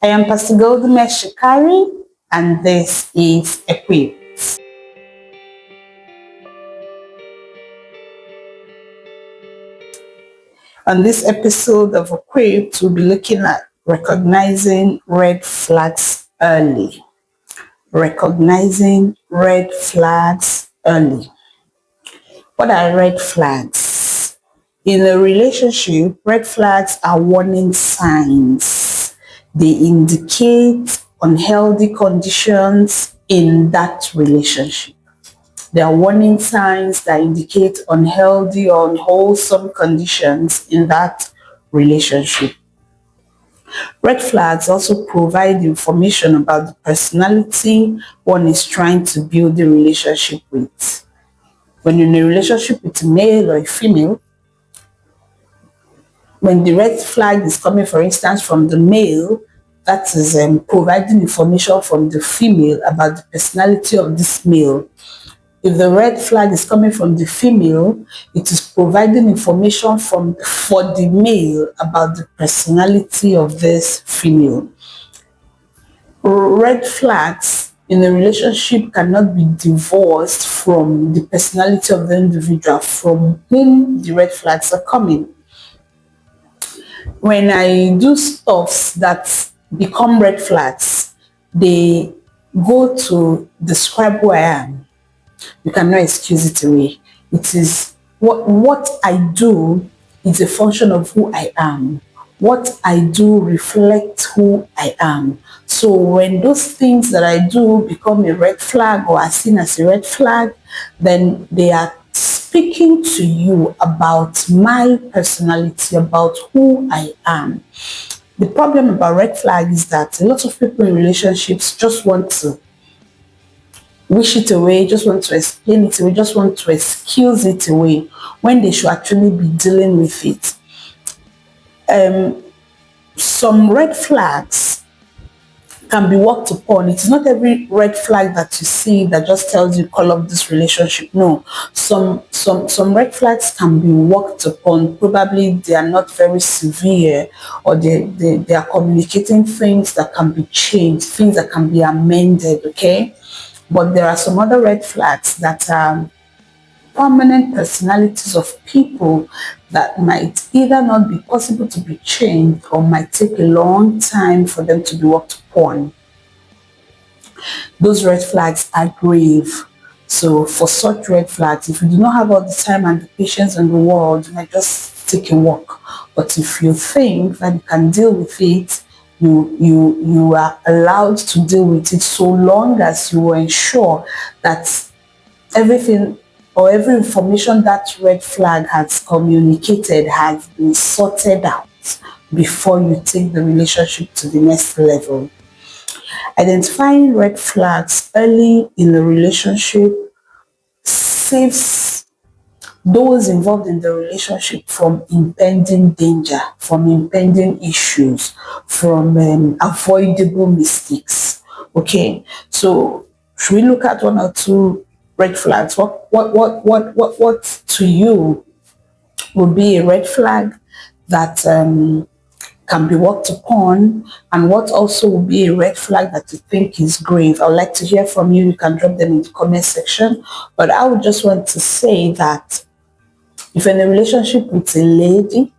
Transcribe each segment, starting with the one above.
I am Pastor Goldamyrrh Shekari, and this is Equipped. On this episode of Equipped, we'll be looking at recognizing red flags early. Recognizing red flags early. What are red flags? In a relationship, red flags are warning signs. They indicate unhealthy conditions in that relationship. There are warning signs that indicate unhealthy or unwholesome conditions in that relationship. Red flags also provide information about the personality one is trying to build the relationship with. When you're in a relationship with a male or a female, when the red flag is coming, for instance, from the male, that is providing information from the female about the personality of this male. If the red flag is coming from the female, it is providing information for the male about the personality of this female. Red flags in a relationship cannot be divorced from the personality of the individual from whom the red flags are coming. When I do stuffs that become red flags, they go to describe who I am. You cannot excuse it away. It is what I do is a function of who I am. What I do reflects who I am. So when those things that I do become a red flag or are seen as a red flag, then they are speaking to you about my personality, about who I am. The problem about red flag is that a lot of people in relationships just want to wish it away, just want to explain it away, just want to excuse it away when they should actually be dealing with it. Some red flags can be worked upon. It's not every red flag that you see that just tells you call off this relationship. No, some red flags can be worked upon. Probably they are not very severe, or they are communicating things that can be changed, things that can be amended. Okay, but there are some other red flags that are permanent personalities of people that might either not be possible to be changed or might take a long time for them to be worked upon. Those red flags are grave. So for such red flags, if you do not have all the time and the patience in the world, you might just take a walk. But if you think that you can deal with it, you are allowed to deal with it, so long as you ensure that everything or every information that red flag has communicated has been sorted out before you take the relationship to the next level. Identifying red flags early in a relationship saves those involved in the relationship from impending danger, from impending issues, from avoidable mistakes. Okay, so should we look at one or two red flags? What to you would be a red flag that can be worked upon, and what also will be a red flag that you think is grave? I would like to hear from you. You can drop them in the comment section. But I would just want to say that if you're in a relationship with a lady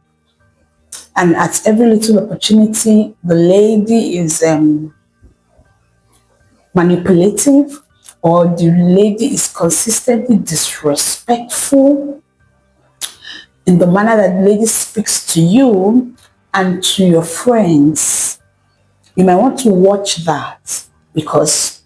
and at every little opportunity the lady is manipulative, or the lady is consistently disrespectful in the manner that the lady speaks to you and to your friends, you might want to watch that, because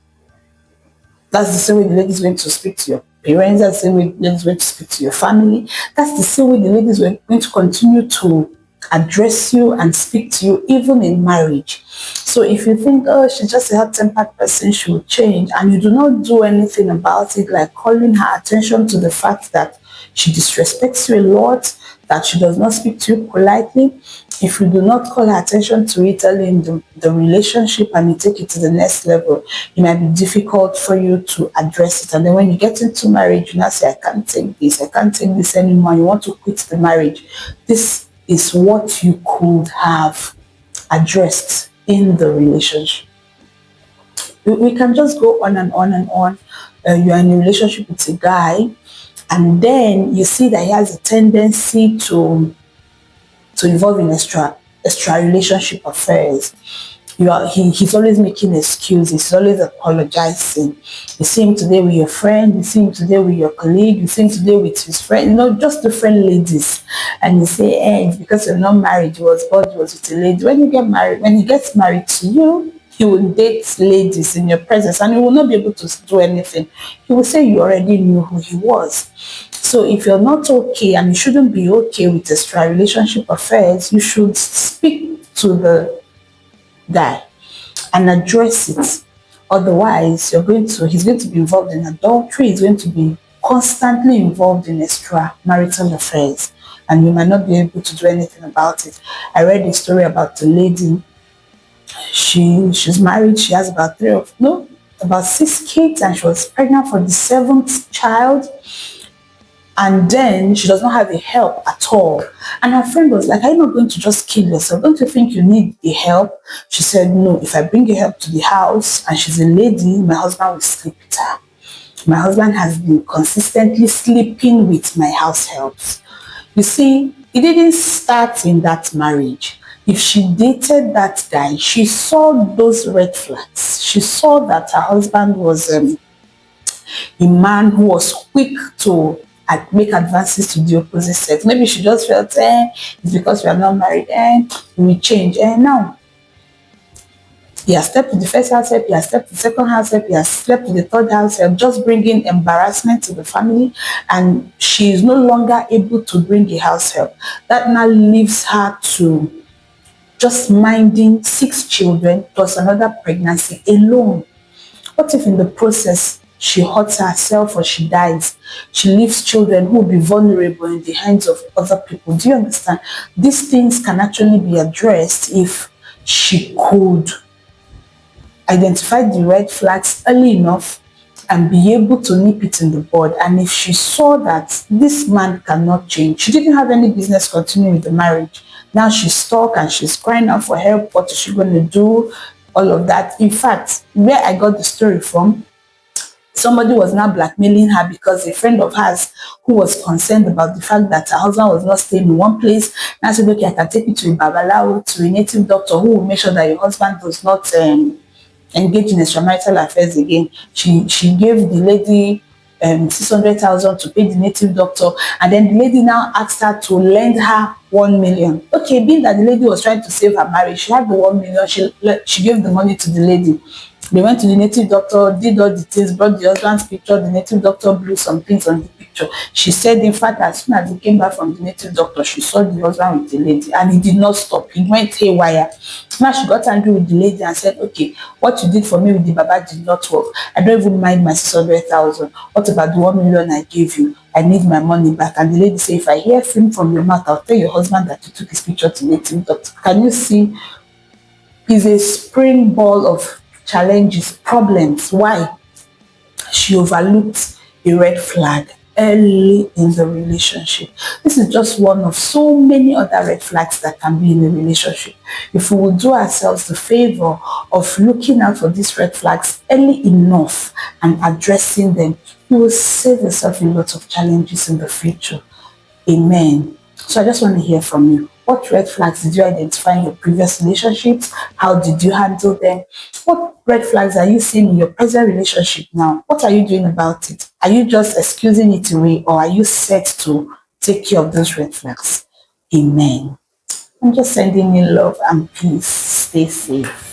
that's the same way the lady is going to speak to your parents, that's the same way the lady is going to speak to your family, that's the same way the lady is going to continue to address you and speak to you even in marriage. So if you think, oh, she's just a hot-tempered person, she will change, and you do not do anything about it, like calling her attention to the fact that she disrespects you a lot, that she does not speak to you politely, if you do not call her attention to it early in the relationship and you take it to the next level, it might be difficult for you to address it. And then when you get into marriage, you now say, I can't take this anymore. You want to quit the marriage. This is what you could have addressed in the relationship. We can just go on and on and on. You're in a relationship with a guy, and then you see that he has a tendency to involve in extra relationship affairs. He's always making excuses, he's always apologizing. You see him today with your friend, you see him today with your colleague, you see him today with his friend, just different ladies. And you say, it's because you're not married, God was with a lady. When he gets married to you, he will date ladies in your presence and he will not be able to do anything. He will say you already knew who he was. So if you're not okay, and you shouldn't be okay with extra relationship affairs, you should speak to the guy and address it. Otherwise, he's going to be involved in adultery, he's going to be constantly involved in extramarital affairs, and you might not be able to do anything about it. I read a story about a lady. She's married, she has about 6 kids, and she was pregnant for the seventh child. And then she does not have a help at all. And her friend was like, are you not going to just kill yourself? Don't you think you need a help? She said, no, if I bring a help to the house and she's a lady, my husband will sleep with her. My husband has been consistently sleeping with my house helps. You see, it didn't start in that marriage. If she dated that guy, she saw those red flags. She saw that her husband was a man who was quick to make advances to the opposite sex. Maybe she just felt, it's because we are not married, we change. Now, he has slept with the first house help, he has slept with the second house help, he has slept with the third house help, just bringing embarrassment to the family, and she is no longer able to bring a house help. That now leaves her to just minding 6 children plus another pregnancy alone. What if in the process she hurts herself or she dies? She leaves children who will be vulnerable in the hands of other people. Do you understand? These things can actually be addressed if she could identify the red flags early enough and be able to nip it in the bud. And if she saw that this man cannot change, she didn't have any business continuing with the marriage. Now she's stuck and she's crying out for help. What is she going to do? All of that. In fact, where I got the story from, somebody was now blackmailing her because a friend of hers who was concerned about the fact that her husband was not staying in one place now said, okay, I can take you to a babalawo, to a native doctor who will make sure that your husband does not engage in extramarital affairs again. She gave the lady 600,000 to pay the native doctor, and then the lady now asked her to lend her 1 million. Okay, being that the lady was trying to save her marriage, she had the 1 million, she gave the money to the lady. They went to the native doctor, did all the things, brought the husband's picture. The native doctor blew some things on the picture. She said, in fact, as soon as he came back from the native doctor, she saw the husband with the lady, and he did not stop. He went haywire. Now she got angry with the lady and said, okay, what you did for me with the baba did not work. I don't even mind my 600,000. What about the 1 million I gave you? I need my money back. And the lady said, if I hear film from your mouth, I'll tell your husband that you took his picture to the native doctor. Can you see? It's a spring ball of challenges, problems. Why? She overlooked a red flag early in the relationship. This is just one of so many other red flags that can be in a relationship. If we will do ourselves the favor of looking out for these red flags early enough and addressing them, you will save yourself a lot of challenges in the future. Amen. So I just want to hear from you. What red flags did you identify in your previous relationships? How did you handle them? What red flags are you seeing in your present relationship now? What are you doing about it? Are you just excusing it away, or are you set to take care of those red flags? Amen. I'm just sending you love and peace. Stay safe.